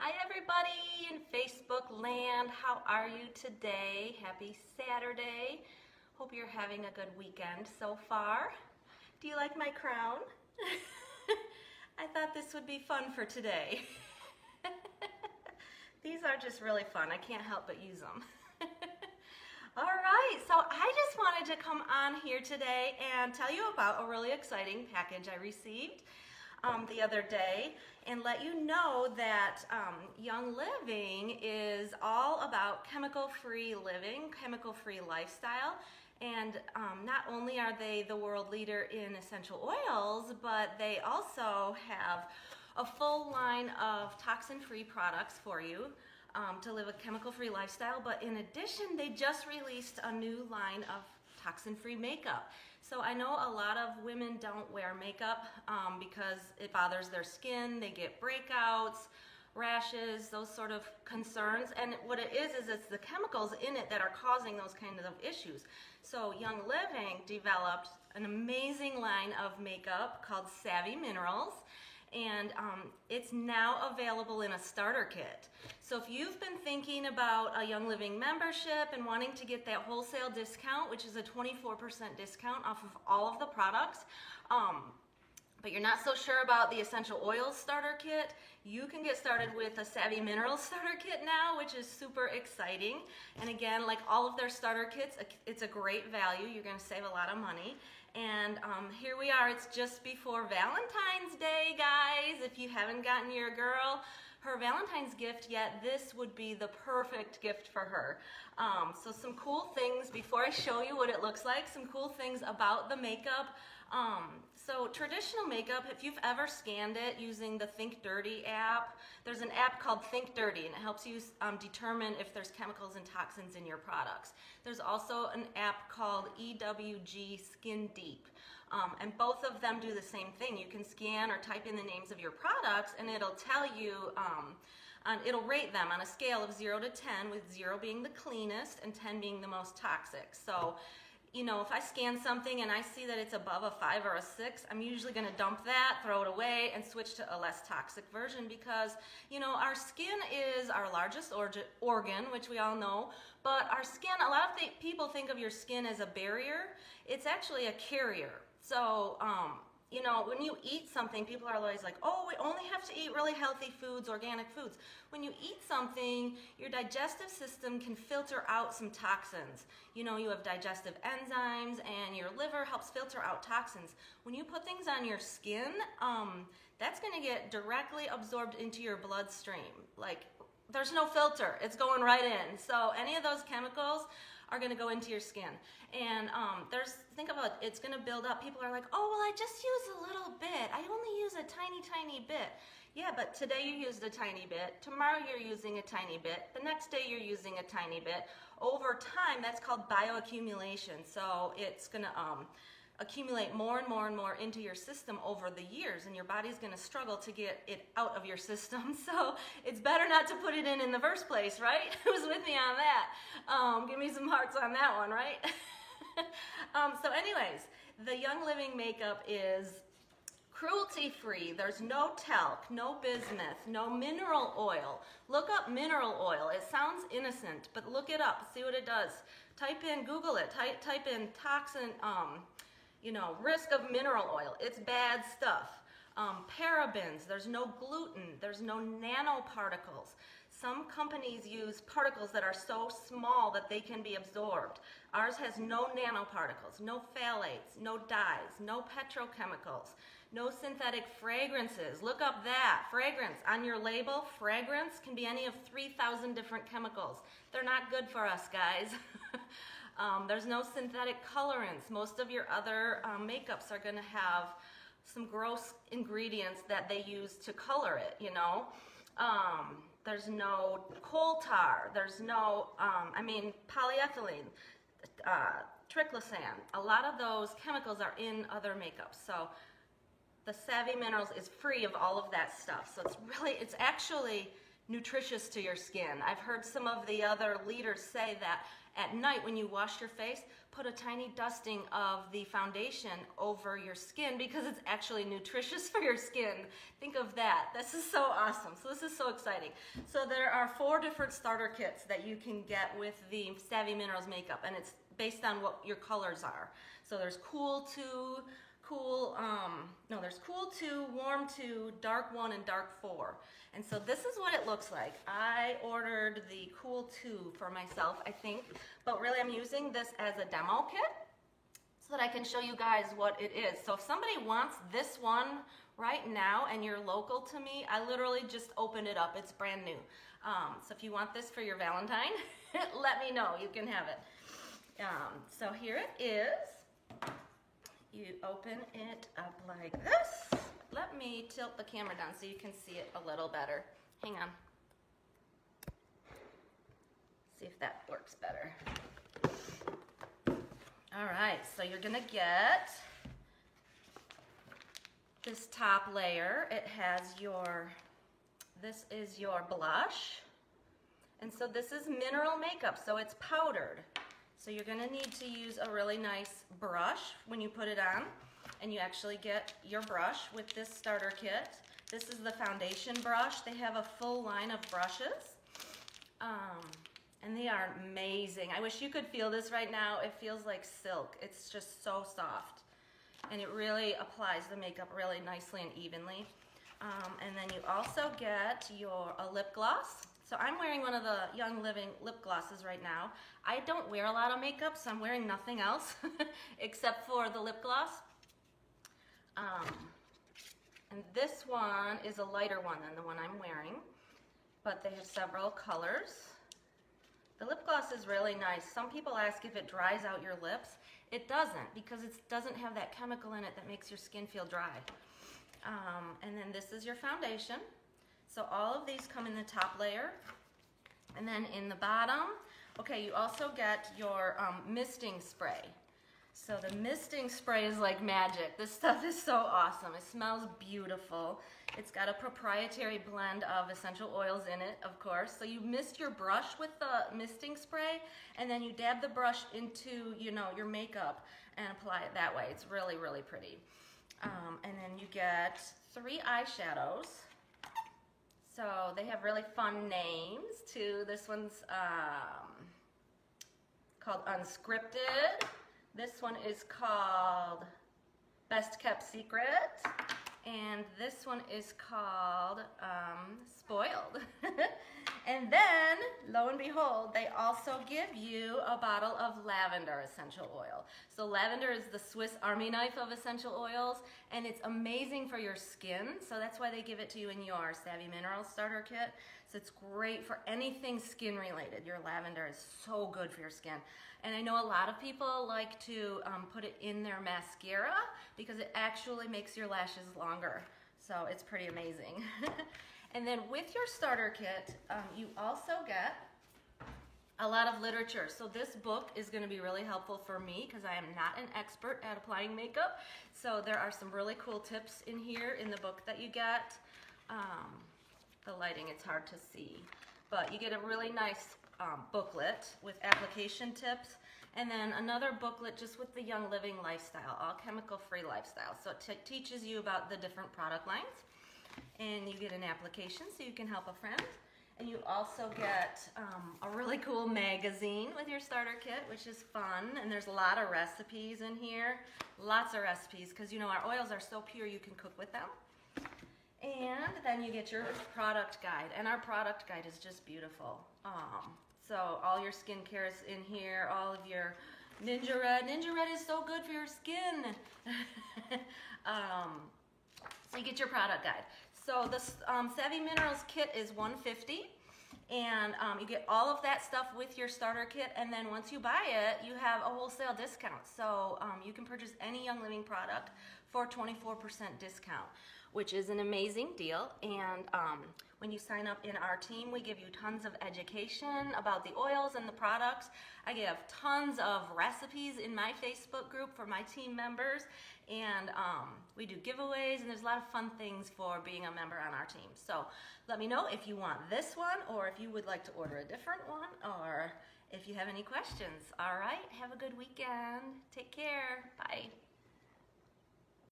Hi everybody in Facebook land. How are you today? Happy Saturday. Hope you're having a good weekend so far. Do you like my crown? I thought this would be fun for today. These are just really fun. I can't help but use them. All right, so I just wanted to come on here today and tell you about a really exciting package I received the other day and let you know that Young Living is all about chemical-free living, chemical-free lifestyle. And not only are they the world leader in essential oils, but they also have a full line of toxin-free products for you to live a chemical-free lifestyle. But in addition, they just released a new line of toxin-free makeup. So I know a lot of women don't wear makeup because it bothers their skin. They get breakouts, rashes, those sort of concerns. And what it is it's the chemicals in it that are causing those kinds of issues. So Young Living developed an amazing line of makeup called Savvy Minerals. And it's now available in a starter kit. So if you've been thinking about a Young Living membership and wanting to get that wholesale discount, which is a 24% discount off of all of the products, but you're not so sure about the essential oils starter kit, you can get started with a Savvy Minerals starter kit now, which is super exciting. And again, like all of their starter kits, it's a great value. You're going to save a lot of money. And here we are, it's just before Valentine's Day, guys. If you haven't gotten your girl her Valentine's gift yet, this would be the perfect gift for her. So some cool things, before I show you what it looks like, some cool things about the makeup. So traditional makeup, if you've ever scanned it using the Think Dirty app, there's an app called Think Dirty, and it helps you determine if there's chemicals and toxins in your products. There's also an app called EWG Skin Deep, and both of them do the same thing. You can scan or type in the names of your products, and it'll tell you, it'll rate them on a scale of 0 to 10, with 0 being the cleanest and 10 being the most toxic. So, you know, if I scan something and I see that it's above a 5 or a 6, I'm usually going to dump that, throw it away, and switch to a less toxic version because, you know, our skin is our largest organ, which we all know, but our skin, a lot of people think of your skin as a barrier. It's actually a carrier. So, you know, when you eat something, people are always like, oh, we only have to eat really healthy foods, organic foods. When you eat something, your digestive system can filter out some toxins. You know, you have digestive enzymes, and your liver helps filter out toxins. When you put things on your skin, that's going to get directly absorbed into your bloodstream. Like, there's no filter. It's going right in. So any of those chemicals are going to go into your skin. And think about it, it's going to build up. People are like, oh, well, I just use a little bit. I only use a tiny, tiny bit. Yeah, but today you used a tiny bit. Tomorrow you're using a tiny bit. The next day you're using a tiny bit. Over time, that's called bioaccumulation. So it's going to accumulate more and more and more into your system over the years, and your body's going to struggle to get it out of your system. So it's better not to put it in the first place, right? Who's with me on that? Give me some hearts on that one, right? So anyways, the Young Living makeup is cruelty-free. There's no talc, no bismuth, no mineral oil. Look up mineral oil. It sounds innocent, but look it up. See what it does. Type in, Google it. Type in toxin, you know, risk of mineral oil. It's bad stuff. Parabens, there's no gluten, there's no nanoparticles. Some companies use particles that are so small that they can be absorbed. Ours has no nanoparticles, no phthalates, no dyes, no petrochemicals, no synthetic fragrances. Look up that. Fragrance. On your label, fragrance can be any of 3,000 different chemicals. They're not good for us, guys. There's no synthetic colorants. Most of your other makeups are going to have some gross ingredients that they use to color it, you know. There's no coal tar. There's no, polyethylene, triclosan. A lot of those chemicals are in other makeups. So the Savvy Minerals is free of all of that stuff. So it's actually nutritious to your skin. I've heard some of the other leaders say that at night when you wash your face, put a tiny dusting of the foundation over your skin because it's actually nutritious for your skin. Think of that. This is so awesome. So this is so exciting. So there are 4 different starter kits that you can get with the Savvy Minerals makeup, and it's based on what your colors are. So there's cool 2, there's cool 2, warm 2, dark 1, and dark 4. And so this is what it looks like. I ordered the cool 2 for myself, I think, but really I'm using this as a demo kit so that I can show you guys what it is. So if somebody wants this one right now and you're local to me, I literally just opened it up. It's brand new. So if you want this for your Valentine, let me know. You can have it. So here it is. You open it up like this. Let me tilt the camera down so you can see it a little better. Hang on. See if that works better. All right, so you're gonna get this top layer. It has this is your blush. And so this is mineral makeup, so it's powdered. So you're gonna need to use a really nice brush when you put it on, and you actually get your brush with this starter kit. This is the foundation brush. They have a full line of brushes, and they are amazing. I wish you could feel this right now. It feels like silk. It's just so soft, and it really applies the makeup really nicely and evenly. And then you also get a lip gloss. So I'm wearing one of the Young Living lip glosses right now. I don't wear a lot of makeup, so I'm wearing nothing else except for the lip gloss. And this one is a lighter one than the one I'm wearing, but they have several colors. The lip gloss is really nice. Some people ask if it dries out your lips. It doesn't, because it doesn't have that chemical in it that makes your skin feel dry. And then this is your foundation. So all of these come in the top layer, and then in the bottom, okay, you also get your misting spray. So the misting spray is like magic. This stuff is so awesome. It smells beautiful. It's got a proprietary blend of essential oils in it, of course. So you mist your brush with the misting spray, and then you dab the brush into, your makeup and apply it that way. It's really, really pretty. And then you get 3 eyeshadows. So they have really fun names too. This one's called Unscripted. This one is called Best Kept Secret. And this one is called Spoiled. And then, lo and behold, they also give you a bottle of lavender essential oil. So lavender is the Swiss Army knife of essential oils, and it's amazing for your skin. So that's why they give it to you in your Savvy Minerals starter kit. So it's great for anything skin related. Your lavender is so good for your skin. And I know a lot of people like to put it in their mascara because it actually makes your lashes longer. So it's pretty amazing. And then with your starter kit, you also get a lot of literature. So this book is going to be really helpful for me because I am not an expert at applying makeup. So there are some really cool tips in here in the book that you get. The lighting, it's hard to see. But you get a really nice booklet with application tips. And then another booklet just with the Young Living lifestyle, all chemical-free lifestyle. So it teaches you about the different product lines. And you get an application so you can help a friend. And you also get a really cool magazine with your starter kit, which is fun. And there's a lot of recipes in here. Lots of recipes, because our oils are so pure you can cook with them. And then you get your product guide. And our product guide is just beautiful. So all your skincare is in here, all of your Ninja Red. Ninja Red is so good for your skin. So you get your product guide. So the Savvy Minerals kit is $150, and you get all of that stuff with your starter kit, and then once you buy it, you have a wholesale discount. So you can purchase any Young Living product for 24% discount, which is an amazing deal. And when you sign up in our team, we give you tons of education about the oils and the products. I give tons of recipes in my Facebook group for my team members, and we do giveaways, and there's a lot of fun things for being a member on our team. So let me know if you want this one, or if you would like to order a different one, or if you have any questions. All right, have a good weekend. Take care. Bye.